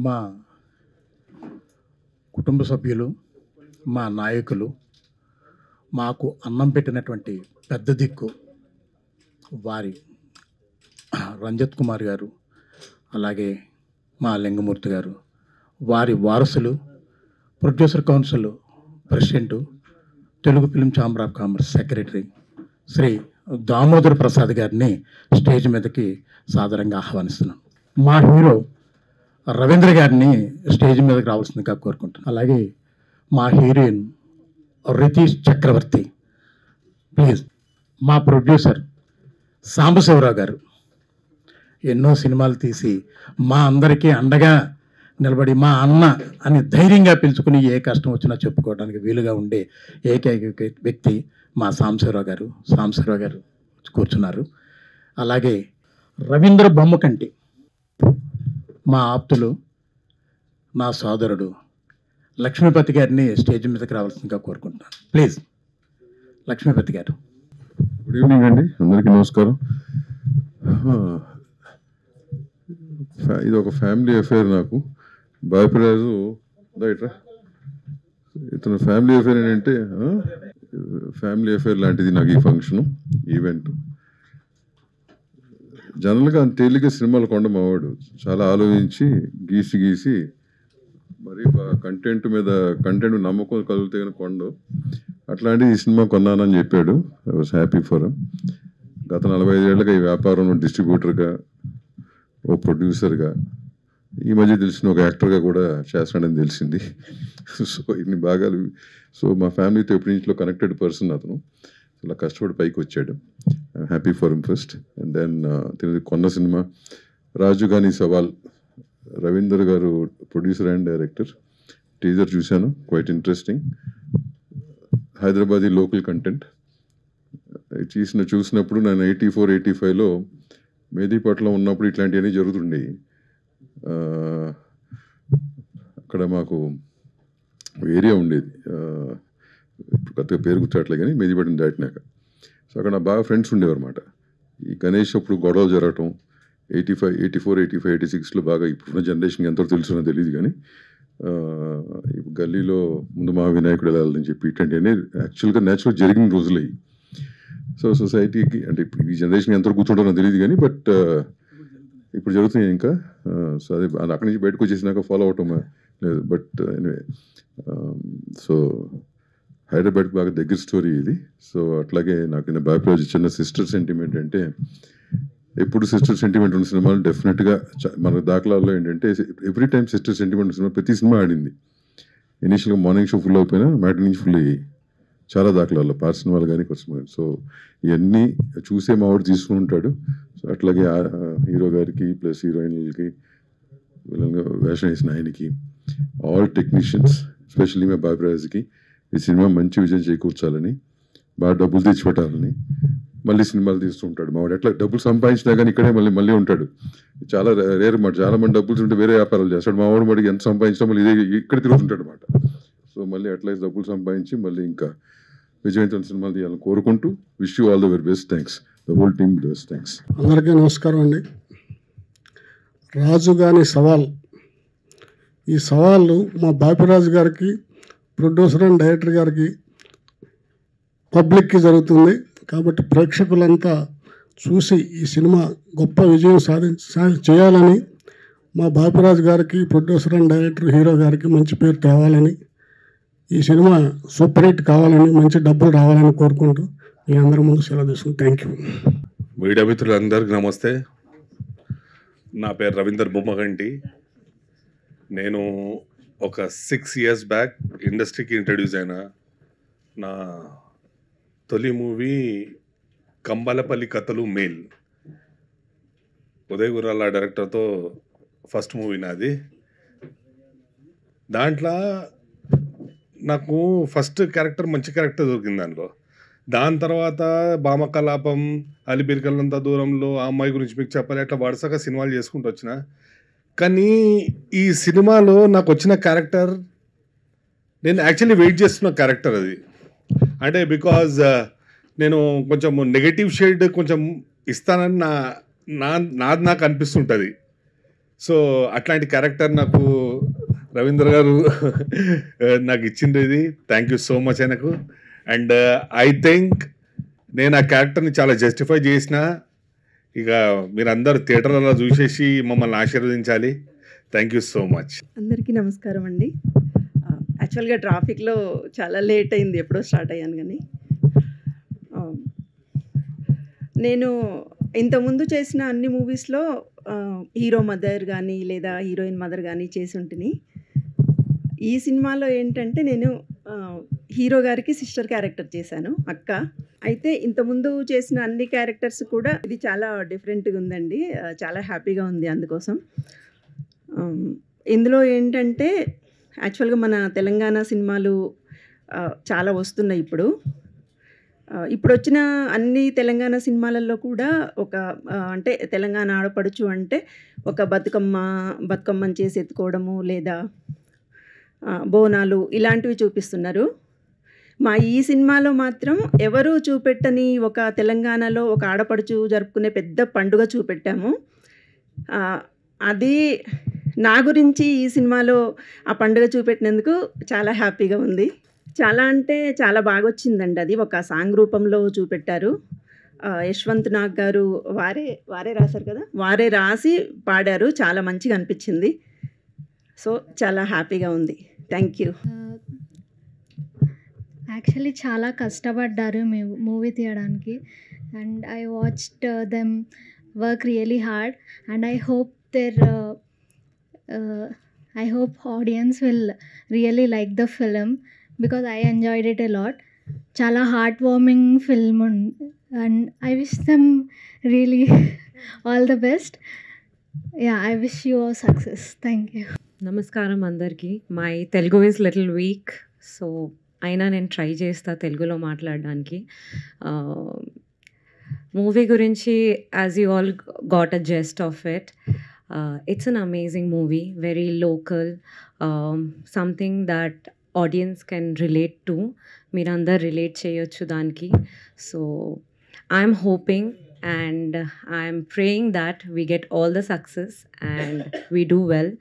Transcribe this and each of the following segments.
మా కుటుంబ సభ్యులు, మా నాయకులు, మాకు అన్నం పెట్టినటువంటి పెద్ద దిక్కు వారి రంజిత్ కుమార్ గారు, అలాగే మా లింగమూర్తి గారు, వారి వారసులు, producer council president, Telugu film chamber of commerce secretary Shri Damodar Prasad గారిని స్టేజ్ మీదకి సాదరంగా ఆహ్వానిస్తున్నాం. మా హీరో రవీంద్ర గారిని స్టేజ్ మీదకి రావాల్సిందిగా కోరుకుంటున్నాను. అలాగే మా హీరోయిన్ రితీష్ చక్రవర్తి ప్లీజ్. మా ప్రొడ్యూసర్ సాంబశివరావు గారు ఎన్నో సినిమాలు తీసి మా అందరికీ అండగా నిలబడి మా అన్న అని ధైర్యంగా పిలుచుకుని ఏ కష్టం వచ్చినా చెప్పుకోవడానికి వీలుగా ఉండే ఏకైక వ్యక్తి మా సాంబశివరావు గారు కూర్చున్నారు. అలాగే రవీంద్ర బొమ్మకంటి మా ఆప్తులు, నా సోదరుడు లక్ష్మీపతి గారిని స్టేజ్ మీదకి రావాల్సిందిగా కోరుకుంటున్నాను. ప్లీజ్ లక్ష్మీపతి గారు. గుడ్ ఈవినింగ్ అండి, అందరికీ నమస్కారం. ఇది ఒక ఫ్యామిలీ అఫేర్. నాకు బాపిరాజు రైట్రా, ఇతను ఫ్యామిలీ అఫేర్ ఏంటంటే ఫ్యామిలీ అఫేర్ లాంటిది నాకు ఈ ఫంక్షను ఈవెంట్. జనరల్గా అంత తేలిక సినిమాలు కొండ మావాడు చాలా ఆలోచించి గీసి మరి కంటెంట్ నమ్మకం కలిగితే కొండ. అట్లాంటిది ఈ సినిమా కొన్నానని చెప్పాడు. I was happy for him. గత 45 ఏళ్ళగా ఈ వ్యాపారంలో డిస్ట్రిబ్యూటర్గా, ఓ ప్రొడ్యూసర్గా, ఈ మధ్య తెలిసిన ఒక యాక్టర్గా కూడా చేస్తాడని తెలిసింది. సో ఇన్ని భాగాలు. సో మా ఫ్యామిలీతో ఎప్పటి నుంచో కనెక్టెడ్ పర్సన్ అతను. ఇలా కష్టపడి పైకి వచ్చాడు. I'm happy for him first. And then కొన్న సినిమా రాజుగాని సవాల్, రవీందర్ గారు ప్రొడ్యూసర్ అండ్ డైరెక్టర్. టీజర్ చూశాను, quite interesting. Hyderabadi local content చూసినప్పుడు నేను 84-85లో మేదీపట్నం ఉన్నప్పుడు ఇట్లాంటివన్నీ జరుగుతుండేవి. అక్కడ మాకు ఏరియా ఉండేది, ఇప్పుడు కొత్తగా పేరు గుర్తుట్లే కానీ మేదీపట్నం దాటినాక. సో అక్కడ నా బాగా ఫ్రెండ్స్ ఉండేవారు అన్నమాట. ఈ గణేష్ అప్పుడు గొడవలు జరగటం 84, 85, 86లో బాగా. ఇప్పుడున్న జనరేషన్కి ఎంతో తెలుసునో తెలియదు కానీ గల్లీలో ముందు మా వినాయకుడు వెళ్ళాలని చెప్పి ఇట్లాంటివన్నీ యాక్చువల్గా న్యాచురల్ జరిగిన రోజులు అయ్యి. సో సొసైటీకి అంటే ఇప్పుడు ఈ జనరేషన్కి ఎంత కూర్చుంటారో తెలియదు కానీ బట్ ఇప్పుడు జరుగుతున్నాయి ఇంకా. సో అదే అక్కడి నుంచి బయటకు వచ్చేసినాక ఫాలో అవటం లేదు. బట్ ఎనివే, సో హైదరాబాద్కి బాగా దగ్గర స్టోరీ ఇది. సో అట్లాగే నాకు బాపిరాజు చిన్న సిస్టర్ సెంటిమెంట్ అంటే, ఎప్పుడు సిస్టర్ సెంటిమెంట్ ఉన్న సినిమాలు డెఫినెట్గా మన దాఖలాల్లో ఏంటంటే every time sister sentiment cinema ప్రతి సినిమా ఆడింది. ఇనీషియల్గా మార్నింగ్ షో ఫుల్ అయిపోయినా మ్యాట్ నుంచి ఫుల్ అయ్యాయి చాలా దాఖలాల్లో, పాత సినిమాలు కానీ కొత్త సినిమాలు. సో ఇవన్నీ చూసే మావాడు తీసుకుని ఉంటాడు. సో అట్లాగే హీరో గారికి ప్లస్ హీరోయిన్లకి విలన్గా వేషం వేసిన ఆయనకి, ఆల్ టెక్నీషియన్స్, ఎస్పెషల్లీ మా బాపిరాజుకి ఈ సినిమా మంచి విజయం చేకూర్చాలని, బాగా డబ్బులు తెచ్చిపెట్టాలని మళ్ళీ సినిమాలు తీస్తూ ఉంటాడు మావాడు. ఎట్లా డబ్బులు సంపాదించినా కానీ ఇక్కడే మళ్ళీ ఉంటాడు. చాలా రేర్ మాట. చాలా మంది డబ్బులు ఉంటే వేరే వ్యాపారాలు చేస్తాడు. మావాడు మడికి ఎంత సంపాదించినా మళ్ళీ ఇదే ఇక్కడ తిరుగుతుంటాడు అనమాట. సో మళ్ళీ అట్లయితే డబ్బులు సంపాదించి మళ్ళీ ఇంకా విజయవంతమైన సినిమాలు తీయాలని కోరుకుంటూ wish you all the very best. Thanks, the whole team best. Thanks. అందరికీ నమస్కారం అండి. రాజుగాని సవాల్, ఈ సవాళ్ళు మా బాపిరాజు గారికి, ప్రొడ్యూసర్ అండ్ డైరెక్టర్ గారికి, పబ్లిక్కి జరుగుతుంది. కాబట్టి ప్రేక్షకులంతా చూసి ఈ సినిమా గొప్ప విజయం చేయాలని, మా బాపిరాజు గారికి, ప్రొడ్యూసర్ అండ్ డైరెక్టర్ హీరో గారికి మంచి పేరు తేవాలని, ఈ సినిమా సూపర్ హిట్ కావాలని, మంచి డబ్బులు రావాలని కోరుకుంటూ మీ అందరి ముందు సెలవు తీసుకుంటాను. Thank you. మీడియా మిత్రులందరికీ నమస్తే. నా పేరు రవీందర్ బొమ్మగంటి. నేను ఒక 6 years బ్యాక్ ఇండస్ట్రీకి ఇంట్రడ్యూస్ అయినా. నా తొలి మూవీ కంబాలపల్లి కథలు మేల్, ఉదయ్ గురాల డైరెక్టర్తో ఫస్ట్ మూవీ నాది. దాంట్లో నాకు ఫస్ట్ క్యారెక్టర్ మంచి క్యారెక్టర్ దొరికింది దాంట్లో. దాని తర్వాత భామకలాపం, అలిబిరికల్లంత దూరంలో, ఆ అమ్మాయి గురించి మీకు చెప్పాలి, అట్లా వరుసగా సినిమాలు చేసుకుంటూ వచ్చిన. కానీ ఈ సినిమాలో నాకు వచ్చిన క్యారెక్టర్ నేను యాక్చువల్లీ వెయిట్ చేస్తున్న క్యారెక్టర్ అది. అంటే బికాజ్ నేను కొంచెం నెగటివ్ షేడ్ కొంచెం ఇస్తానని నాకు అనిపిస్తుంటుంది. సో అట్లాంటి క్యారెక్టర్ నాకు రవీంద్ర గారు నాకు ఇచ్చింది. థ్యాంక్ యూ సో మచ్ ఆయనకు. అండ్ ఐ థింక్ నేను ఆ క్యారెక్టర్ని చాలా జస్టిఫై చేసిన. ఇక మీరందరూ థియేటర్లలో చూసేసి మమ్మల్ని ఆశీర్వదించాలి. Thank you so much. అందరికీ నమస్కారం అండి. యాక్చువల్గా ట్రాఫిక్లో చాలా లేట్ అయింది, ఎప్పుడో స్టార్ట్ అయ్యాను. కానీ నేను ఇంతకుముందు చేసిన అన్ని మూవీస్లో హీరో మదర్ కానీ లేదా హీరోయిన్ మదర్ కానీ చేసి ఉంటుంది. ఈ సినిమాలో ఏంటంటే నేను హీరో గారికి సిస్టర్ క్యారెక్టర్ చేశాను, అక్క. అయితే ఇంతకుముందు చేసిన అన్ని క్యారెక్టర్స్ కూడా ఇది చాలా డిఫరెంట్గా ఉందండి, చాలా హ్యాపీగా ఉంది. అందుకోసం ఇందులో ఏంటంటే యాక్చువల్గా మన తెలంగాణ సినిమాలు చాలా వస్తున్నాయి ఇప్పుడు. ఇప్పుడు వచ్చిన అన్ని తెలంగాణ సినిమాలలో కూడా ఒక అంటే తెలంగాణ ఆడపడుచు అంటే ఒక బతుకమ్మని చేసి ఎత్తుకోవడము లేదా బోనాలు ఇలాంటివి చూపిస్తున్నారు. మా ఈ సినిమాలో మాత్రం ఎవరు చూపెట్టని ఒక తెలంగాణలో ఒక ఆడపడుచు జరుపుకునే పెద్ద పండుగ చూపెట్టాము. అది నా గురించి ఈ సినిమాలో ఆ పండుగ చూపెట్టినందుకు చాలా హ్యాపీగా ఉంది. చాలా అంటే చాలా బాగా వచ్చిందండి. అది ఒక సాంగ్ రూపంలో చూపెట్టారు. యశ్వంత్ నాగ్ గారు వారే రాశారు కదా, వారే రాసి పాడారు. చాలా మంచిగా అనిపించింది. సో చాలా హ్యాపీగా ఉంది. Thank you. యాక్చువల్లీ చాలా కష్టపడ్డారు మూవీ తీయడానికి. And I watched them work really hard and I hope audience will really like the film because I enjoyed it a lot. Chala heartwarming film and I wish them really all the best. Yeah, I wish you all success. Thank you. నమస్కారం అందరికీ. My Telugu is little week, so అయినా నేను try చేస్తా తెలుగులో మాట్లాడడానికి. Movie గురించి as you all got a Zest of it. It's an amazing movie, very local, something that audience can relate to. Meerandar relate cheyochu daniki. So I'm hoping and I'm praying that we get all the success and we do well.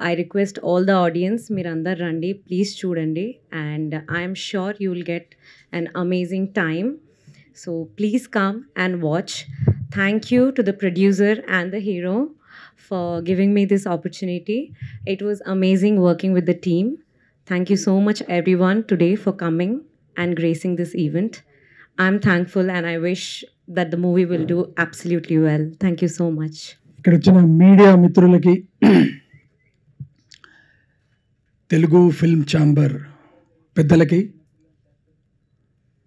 I request all the audience, meerandar randi, please chudandi, and I'm sure you will get an amazing time. So please come and watch. Thank you to the producer and the hero for giving me this opportunity. It was amazing working with the team. Thank you so much everyone today for coming and gracing this event. I'm thankful and I wish that the movie will do absolutely well. Thank you so much. ఇక్కడ వచ్చిన media మిత్రులకి, Telugu film chamber పెద్దలకి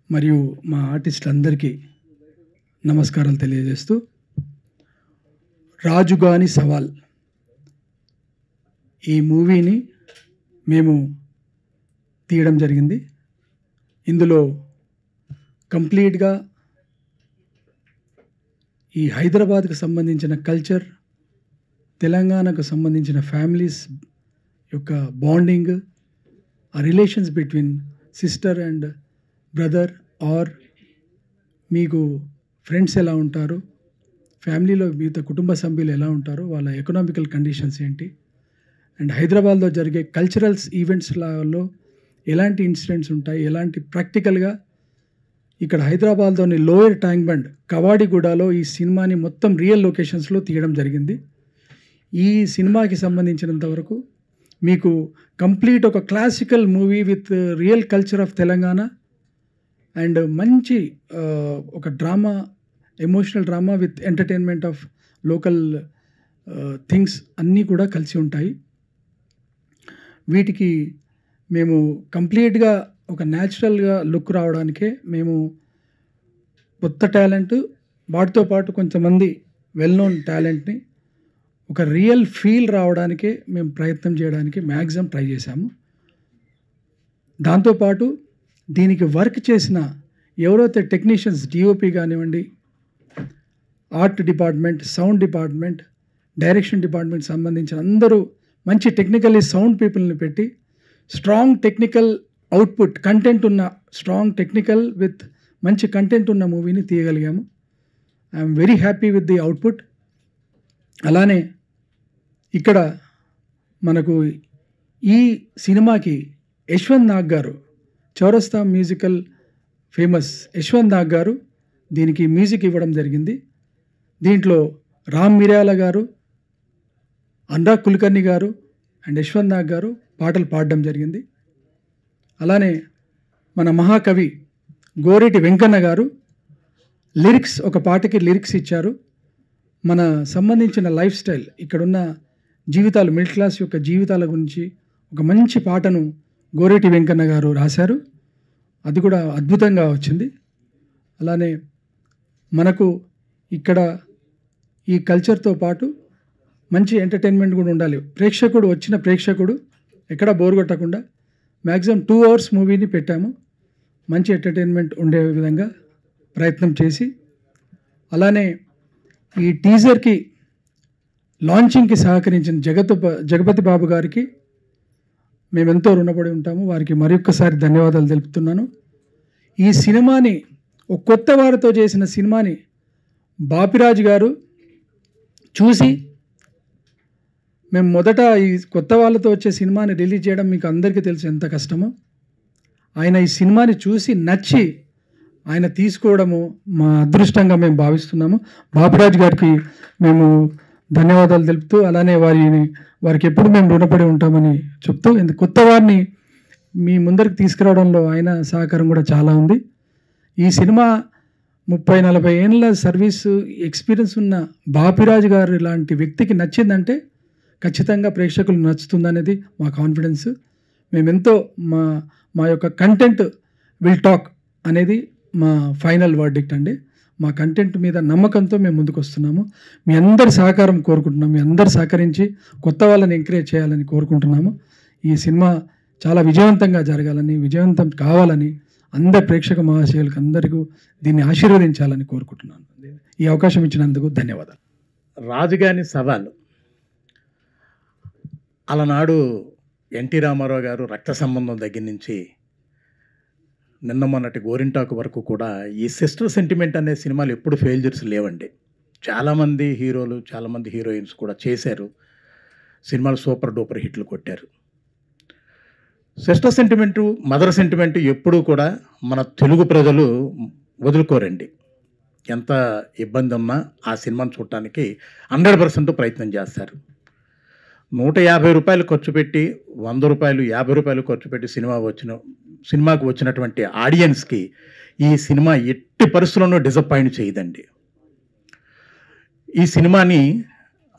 మరియు మా ఆర్టిస్టులందరికీ నమస్కారాలు తెలియజేస్తూ, రాజుగాని సవాల్ ఈ మూవీని మేము తీయడం జరిగింది. ఇందులో కంప్లీట్గా ఈ హైదరాబాద్కు సంబంధించిన కల్చర్, తెలంగాణకు సంబంధించిన ఫ్యామిలీస్ యొక్క బాండింగ్, ఆ relations between sister and brother or మీకు ఫ్రెండ్స్ ఎలా ఉంటారు, ఫ్యామిలీలో మిగతా కుటుంబ సభ్యులు ఎలా ఉంటారు, వాళ్ళ ఎకనామికల్ కండిషన్స్ ఏంటి, అండ్ హైదరాబాద్లో జరిగే కల్చరల్స్ ఈవెంట్స్లలో ఎలాంటి ఇన్సిడెంట్స్ ఉంటాయి, ఎలాంటి ప్రాక్టికల్గా ఇక్కడ హైదరాబాద్లోని లోయర్ ట్యాంక్ బండ్, కవాడిగూడలో ఈ సినిమాని మొత్తం రియల్ లొకేషన్స్లో తీయడం జరిగింది. ఈ సినిమాకి సంబంధించినంతవరకు మీకు కంప్లీట్ ఒక classical movie with real culture of Telangana and మంచి ఒక drama, emotional drama with entertainment of local things అన్నీ కూడా కలిసి ఉంటాయి. వీటికి మేము కంప్లీట్గా ఒక న్యాచురల్గా లుక్ రావడానికే మేము కొత్త టాలెంట్, వాటితో పాటు కొంతమంది వెల్ నోన్ టాలెంట్ని ఒక రియల్ ఫీల్ రావడానికే మేము ప్రయత్నం చేయడానికి మ్యాక్సిమం ట్రై చేశాము. దాంతోపాటు దీనికి వర్క్ చేసిన ఎవరైతే టెక్నీషియన్స్, డిఓపి కానివ్వండి, art department, sound department, direction department సంబంధించిన అందరూ మంచి టెక్నికల్లీ సౌండ్ పీపుల్ని పెట్టి స్ట్రాంగ్ టెక్నికల్ అవుట్పుట్ కంటెంట్ ఉన్న స్ట్రాంగ్ టెక్నికల్ విత్ మంచి కంటెంట్ ఉన్న మూవీని తీయగలిగాము. I'm very happy with the output. అలానే ఇక్కడ మనకు ఈ సినిమాకి యశ్వంత్ నాగ్ గారు, చౌరస్తా మ్యూజికల్ ఫేమస్ యశ్వంత్ నాగ్ గారు దీనికి మ్యూజిక్ ఇవ్వడం జరిగింది. దీంట్లో రామ్ మిర్యాల గారు, అనురాగ్ కుల్కర్ణి గారు అండ్ యశ్వంత్ నాగ్ గారు పాటలు పాడడం జరిగింది. అలానే మన మహాకవి గోరేటి వెంకన్న గారు లిరిక్స్, ఒక పాటకి లిరిక్స్ ఇచ్చారు. మన సంబంధించిన లైఫ్ స్టైల్, ఇక్కడున్న జీవితాలు, మిడిల్ క్లాస్ యొక్క జీవితాల గురించి ఒక మంచి పాటను గోరేటి వెంకన్న గారు రాశారు. అది కూడా అద్భుతంగా వచ్చింది. అలానే మనకు ఇక్కడ ఈ కల్చర్తో పాటు మంచి ఎంటర్టైన్మెంట్ కూడా ఉండాలి. వచ్చిన ప్రేక్షకుడు ఎక్కడ బోర్ కొట్టకుండా మ్యాక్సిమం 2 hours మూవీని పెట్టాము. మంచి ఎంటర్టైన్మెంట్ ఉండే విధంగా ప్రయత్నం చేసి, అలానే ఈ టీజర్కి లాంచింగ్కి సహకరించిన జగపతి బాబు గారికి మేమెంతో రుణపడి ఉంటాము. వారికి మరొక్కసారి ధన్యవాదాలు తెలుపుతున్నాను. ఈ సినిమాని ఒక కొత్త వారితో చేసిన సినిమాని బాపిరాజు గారు చూసి, మేము మొదట ఈ కొత్త వాళ్ళతో వచ్చే సినిమాని రిలీజ్ చేయడం మీకు అందరికీ తెలుసు ఎంత కష్టమో. ఆయన ఈ సినిమాని చూసి నచ్చి ఆయన తీసుకోవడము మా అదృష్టంగా మేము భావిస్తున్నాము. బాపిరాజు గారికి మేము ధన్యవాదాలు తెలుపుతూ, అలానే వారికి ఎప్పుడు మేము రుణపడి ఉంటామని చెప్తూ, కొత్త వారిని మీ ముందరికి తీసుకురావడంలో ఆయన సహకారం కూడా చాలా ఉంది. ఈ సినిమా 30-40 ఏళ్ళ సర్వీసు ఎక్స్పీరియన్స్ ఉన్న బాపిరాజు గారు లాంటి వ్యక్తికి నచ్చిందంటే ఖచ్చితంగా ప్రేక్షకులు నచ్చుతుందనేది మా కాన్ఫిడెన్స్. మేమెంతో మా యొక్క కంటెంట్ విల్ టాక్ అనేది మా ఫైనల్ వర్డిక్ట్ అండి. మా కంటెంట్ మీద నమ్మకంతో మేము ముందుకు వస్తున్నాము. మీ అందరి సహకారం కోరుకుంటున్నాము. మీ అందరు సహకరించి కొత్త వాళ్ళని ఎంకరేజ్ చేయాలని కోరుకుంటున్నాము. ఈ సినిమా చాలా విజయవంతంగా జరగాలని, విజయవంతం కావాలని అందరి ప్రేక్షక మహాశయులకు అందరికీ దీన్ని ఆశీర్వదించాలని కోరుకుంటున్నాను. ఈ అవకాశం ఇచ్చినందుకు ధన్యవాదాలు. రాజుగాని సవాలు అలనాడు ఎన్టీ రామారావు గారు రక్త సంబంధం దగ్గర నుంచి నిన్న మొన్నటి గోరింటాకు వరకు కూడా ఈ సిస్టర్ సెంటిమెంట్ అనే సినిమాలు ఎప్పుడు ఫెయిల్యూర్స్ లేవండి. చాలామంది హీరోలు, చాలామంది హీరోయిన్స్ కూడా చేశారు. సినిమాలు సూపర్ డూపర్ హిట్లు కొట్టారు. సిస్టర్ సెంటిమెంటు, మదర్ సెంటిమెంటు ఎప్పుడూ కూడా మన తెలుగు ప్రజలు వదులుకోరండి. ఎంత ఇబ్బంది ఉన్నా ఆ సినిమాను చూడటానికి 100% ప్రయత్నం చేస్తారు. 150 రూపాయలు ఖర్చు పెట్టి, 100 రూపాయలు, 50 రూపాయలు ఖర్చు పెట్టి సినిమాకు వచ్చినటువంటి ఆడియన్స్కి ఈ సినిమా ఎట్టి పరిస్థితుల్లోనూ డిసప్పాయింట్ చేయదండి. ఈ సినిమాని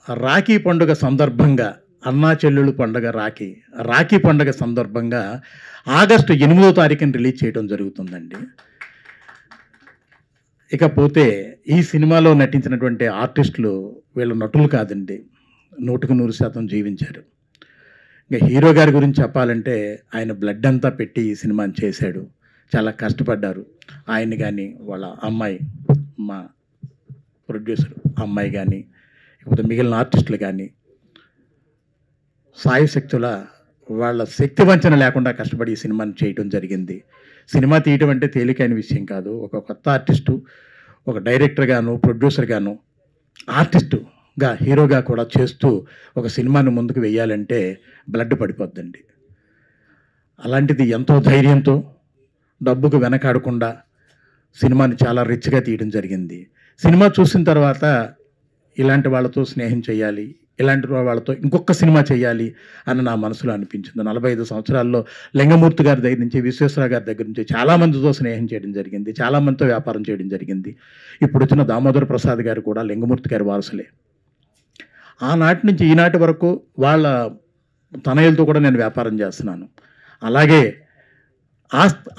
రాఖీ పండుగ సందర్భంగా, అన్నా చెల్లెళ్ళు పండుగ రాఖీ పండుగ సందర్భంగా ఆగస్టు 8వ తారీఖున రిలీజ్ చేయడం జరుగుతుందండి. ఇకపోతే ఈ సినిమాలో నటించినటువంటి ఆర్టిస్టులు వీళ్ళ నటులు కాదండి, 100% జీవించారు. ఇంకా హీరో గారి గురించి చెప్పాలంటే ఆయన బ్లడ్ అంతా పెట్టి ఈ సినిమాని చేశాడు. చాలా కష్టపడ్డారు. ఆయన్ని కానీ, వాళ్ళ అమ్మాయి, మా ప్రొడ్యూసర్ అమ్మాయి కానీ, ఇకపోతే మిగిలిన ఆర్టిస్టులు కానీ సాయశక్తుల వాళ్ళ శక్తి వంచన లేకుండా కష్టపడి ఈ సినిమాని చేయడం జరిగింది. సినిమా తీయటం అంటే తేలికైన విషయం కాదు. ఒక కొత్త ఆర్టిస్టు, ఒక డైరెక్టర్ గాను, ప్రొడ్యూసర్ గాను, ఆర్టిస్టుగా, హీరోగా కూడా చేస్తూ ఒక సినిమాను ముందుకు వెయ్యాలంటే బ్లడ్ పడిపోద్దండి. అలాంటిది ఎంతో ధైర్యంతో, డబ్బుకు వెనకాడకుండా సినిమాని చాలా రిచ్గా తీయడం జరిగింది. సినిమా చూసిన తర్వాత ఇలాంటి వాళ్ళతో స్నేహం చేయాలి, ఇలాంటి వాళ్ళతో ఇంకొక సినిమా చేయాలి అని నా మనసులో అనిపించింది. 45 సంవత్సరాల్లో లింగమూర్తి గారి దగ్గర నుంచి, విశ్వేశ్వరరావు గారి దగ్గర నుంచి చాలామందితో స్నేహం చేయడం జరిగింది, చాలామందితో వ్యాపారం చేయడం జరిగింది. ఇప్పుడు వచ్చిన దామోదర ప్రసాద్ గారు కూడా లింగమూర్తి గారి వారసులే. ఆనాటి నుంచి ఈనాటి వరకు వాళ్ళ తనయులతో కూడా నేను వ్యాపారం చేస్తున్నాను. అలాగే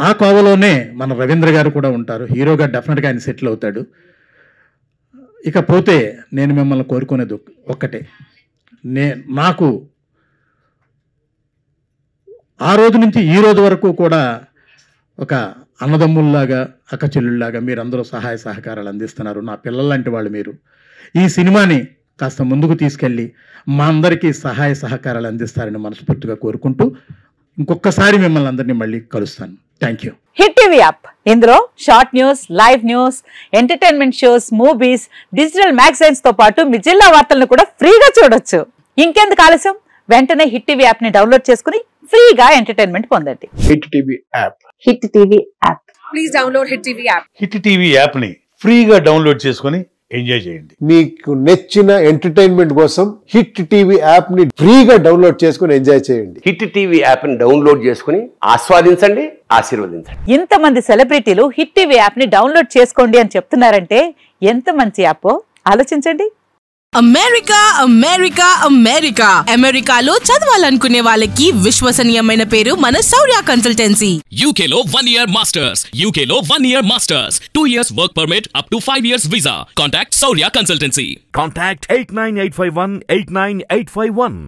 ఆ కోవలోనే మన రవీంద్ర గారు కూడా ఉంటారు. హీరోగా డెఫినెట్గా ఆయన సెటిల్ అవుతాడు. ఇకపోతే నేను మిమ్మల్ని కోరుకునేది ఒక్కటే, నాకు ఆ రోజు నుంచి ఈ రోజు వరకు కూడా ఒక అన్నదమ్ముల్లాగా, అక్క చెల్లుల్లాగా మీరందరూ సహాయ సహకారాలు అందిస్తున్నారు. నా పిల్లలంటి వాళ్ళు మీరు. ఈ సినిమాని కాస్త ముందుకు తీసుకెళ్ళి మా అందరికీ సహాయ సహకారాలు అందిస్తారని మనస్ఫూర్తిగా కోరుకుంటూ ఇంకొకసారి మిమ్మల్ని అందరినీ మళ్ళీ కలుస్తాను. Thank you. Hit TV app, ఇందులో short news, live news, entertainment shows, movies, digital magazines తో పాటు మీ జిల్లా వార్తలను కూడా ఫ్రీగా చూడొచ్చు. ఇంకెందుకు ఆలస్యం, వెంటనే హిట్ టీవీ యాప్ ని డౌన్లోడ్ చేసుకుని ఫ్రీగా ఎంటర్టైన్మెంట్ పొందండి. Hit TV app. Hit TV app. Please download hit TV app. Hit TV app ని ఫ్రీగా డౌన్లోడ్ చేసుకొని ఎంజాయ్ చేయండి. మీకు నచ్చిన ఎంటర్టైన్మెంట్ కోసం హిట్ టీవీ యాప్ ని ఫ్రీగా డౌన్లోడ్ చేసుకుని ఎంజాయ్ చేయండి. హిట్ టీవీ యాప్ ని డౌన్లోడ్ చేసుకుని ఆస్వాదించండి, ఆశీర్వదించండి. ఇంతమంది సెలబ్రిటీలు హిట్ టీవీ యాప్ ని డౌన్లోడ్ చేసుకోండి అని చెప్తున్నారంటే ఎంత మంచి యాప్ ఆలోచించండి. అమెరికా అమెరికా అమెరికా అమెరికాలో చదవాలనుకునే వాళ్ళకి విశ్వసనీయమైన పేరు మన శౌర్య కన్సల్టెన్సీ. UK లో 1 year masters, UK లో 1 year masters, 2 years work permit up to 5 years visa. Contact Saurya Consultancy. Contact 89851 89851.